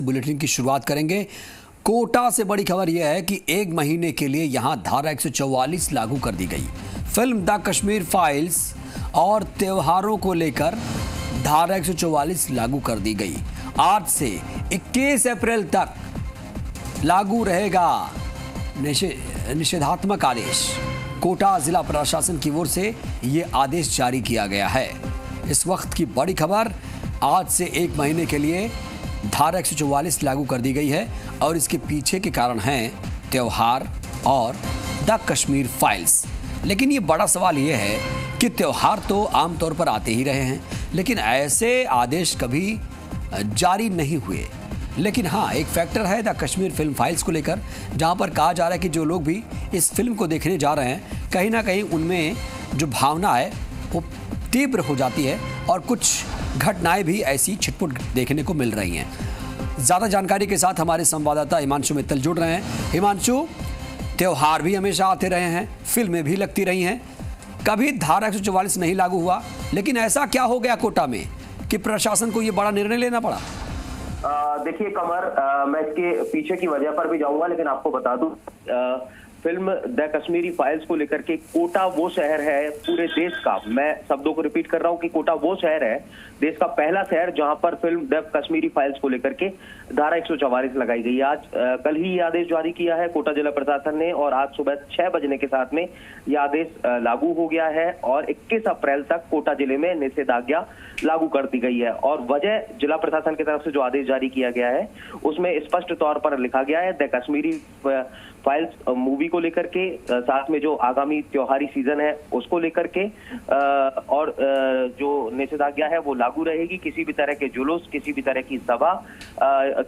Bulletin की शुरुआत करेंगे। कोटा से बड़ी खबर यह है कि 1 महीने के लिए यहां धारा 144 लागू कर दी गई। फिल्म द कश्मीर फाइल्स और त्योहारों को लेकर धारा 144 लागू कर दी गई। आज से 21 अप्रैल तक लागू रहेगा निषेधात्मक आदेश। कोटा जिला प्रशासन की ओर से यह आदेश जारी किया गया है। इस वक्त की बड़ी खबर, आज से 1 महीने के लिए धारा 144 लागू कर दी गई है और इसके पीछे के कारण हैं त्योहार और द कश्मीर फाइल्स। लेकिन ये बड़ा सवाल ये है कि त्योहार तो आमतौर पर आते ही रहे हैं, लेकिन ऐसे आदेश कभी जारी नहीं हुए। लेकिन हाँ, एक फैक्टर है द कश्मीर फिल्म फाइल्स को लेकर, जहां पर कहा जा रहा है कि जो लोग भी इस फिल्म को देखने जा रहे हैं, कहीं ना कहीं उनमें जो भावना है वो तीव्र हो जाती है और कुछ घटनाएं भी ऐसी छिटपुट देखने को मिल रही हैं। ज़्यादा जानकारी के साथ हमारे संवाददाता हिमांशु मित्तल जुड़ रहे हैं। हिमांशु, त्योहार भी हमेशा आते रहे हैं, फिल्में भी लगती रही हैं, कभी धारा 144 नहीं लागू हुआ, लेकिन ऐसा क्या हो गया कोटा में कि प्रशासन को ये बड़ा निर्णय लेना पड़ा? देखिए कमर, मैं इसके पीछे की वजह पर भी जाऊंगा, लेकिन आपको बता दूं, फिल्म द कश्मीरी फाइल्स को लेकर के कोटा वो शहर है पूरे देश का, मैं शब्दों को रिपीट कर रहा हूं कि कोटा वो शहर है, देश का पहला शहर जहां पर फिल्म द कश्मीरी फाइल्स को लेकर के धारा 144 लगाई गई। आज कल ही ये आदेश जारी किया है कोटा जिला प्रशासन ने और आज सुबह 6 बजने के साथ में ये आदेश लागू हो गया है और 21 अप्रैल तक कोटा जिले में निषेधाज्ञा लागू कर दी गई है। और वजह जिला प्रशासन की तरफ से जो आदेश जारी किया गया है उसमें स्पष्ट तौर पर लिखा गया है द कश्मीरी फाइल्स मूवी को लेकर के, साथ में जो आगामी त्योहारी सीजन है उसको लेकर के, और जो निषेधाज्ञा है वो लागू रहेगी। किसी भी तरह के जुलूस, किसी भी तरह की सभा,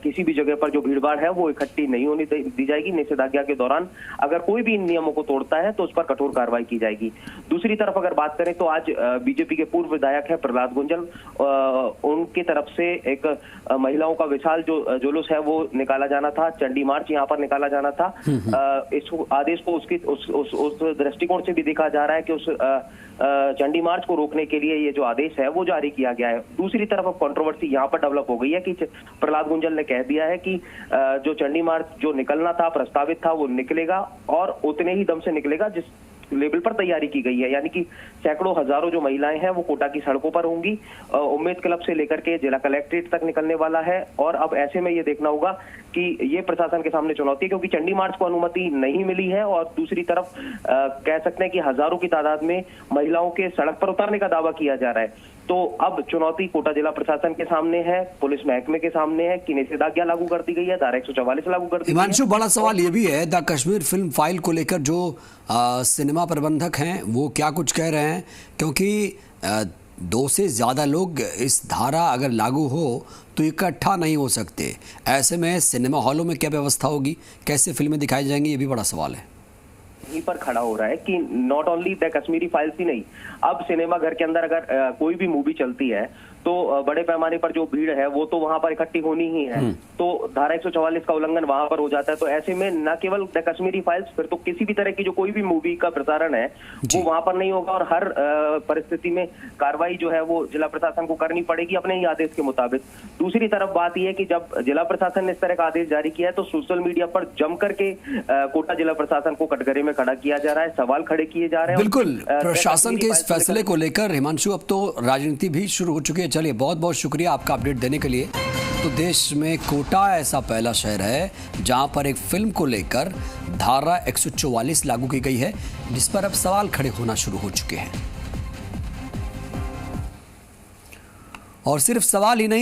किसी भी जगह पर जो भीड़भाड़ है वो इकट्ठी नहीं होने दी जाएगी। निषेधाज्ञा के दौरान अगर कोई भी इन नियमों को तोड़ता है तो उस पर कठोर कार्रवाई की जाएगी। दूसरी तरफ अगर बात करें तो आज बीजेपी के पूर्व विधायक है प्रहलाद गुंजल, उनकी तरफ से एक महिलाओं का विशाल जो जुलूस है वो निकाला जाना था, चंडी मार्च यहाँ पर निकाला जाना था। इस आदेश को उस दृष्टिकोण से भी देखा जा रहा है कि उस चंडी मार्च को रोकने के लिए ये जो आदेश है वो जारी किया गया है। दूसरी तरफ अब कंट्रोवर्सी यहाँ पर डेवलप हो गई है कि प्रहलाद गुंजल ने कह दिया है कि जो चंडी मार्च जो निकलना था, प्रस्तावित था, वो निकलेगा और उतने ही दम से निकलेगा जिस लेवल पर तैयारी की गई है, यानी कि सैकड़ों हजारों जो महिलाएं हैं वो कोटा की सड़कों पर होंगी। उम्मेद क्लब से लेकर के जिला कलेक्ट्रेट तक निकलने वाला है और अब ऐसे में ये देखना होगा कि ये प्रशासन के सामने चुनौती है, क्योंकि चंडी मार्च को अनुमति नहीं मिली है और दूसरी तरफ कह सकते हैं कि हजारों की तादाद में महिलाओं के सड़क पर उतारने का दावा किया जा रहा है। तो अब चुनौती कोटा जिला प्रशासन के सामने है, पुलिस महकमे के सामने है कि निषेधाज्ञा लागू कर दी गई है, धारा 144 लागू कर दी गई है। हिमांशु, बड़ा सवाल ये भी है, द कश्मीर फिल्म फाइल को लेकर जो सिनेमा प्रबंधक हैं वो क्या कुछ कह रहे हैं, क्योंकि 2 से ज़्यादा लोग इस धारा अगर लागू हो तो इकट्ठा नहीं हो सकते। ऐसे में सिनेमा हॉलों में क्या व्यवस्था होगी, कैसे फिल्में दिखाई जाएंगी, ये भी बड़ा सवाल है। यहीं पर खड़ा हो रहा है कि not only the Kashmiri files ही नहीं, अब सिनेमा घर के अंदर अगर कोई भी मूवी चलती है तो बड़े पैमाने पर जो भीड़ है वो तो वहां पर इकट्ठी होनी ही है, तो धारा 144 का उल्लंघन वहां पर हो जाता है। तो ऐसे में न केवल द कश्मीरी फाइल्स, फिर तो किसी भी तरह की जो कोई भी मूवी का प्रसारण है वो वहां पर नहीं होगा और हर परिस्थिति में कार्रवाई जो है वो जिला प्रशासन को करनी पड़ेगी अपने ही आदेश के मुताबिक। दूसरी तरफ बात यह है कि जब जिला प्रशासन ने इस तरह का आदेश जारी किया है तो सोशल मीडिया पर जम करके कोटा जिला प्रशासन को कटघरे में खड़ा किया जा रहा है, सवाल खड़े किए जा रहे हैं। बिल्कुल, प्रशासन के इस फैसले को लेकर हिमांशु अब तो राजनीति भी शुरू हो चुकी है। चलिए, बहुत बहुत शुक्रिया आपका अपडेट देने के लिए। तो देश में कोटा ऐसा पहला शहर है जहां पर एक फिल्म को लेकर धारा 144 लागू की गई है, जिस पर अब सवाल खड़े होना शुरू हो चुके हैं। और सिर्फ सवाल ही नहीं,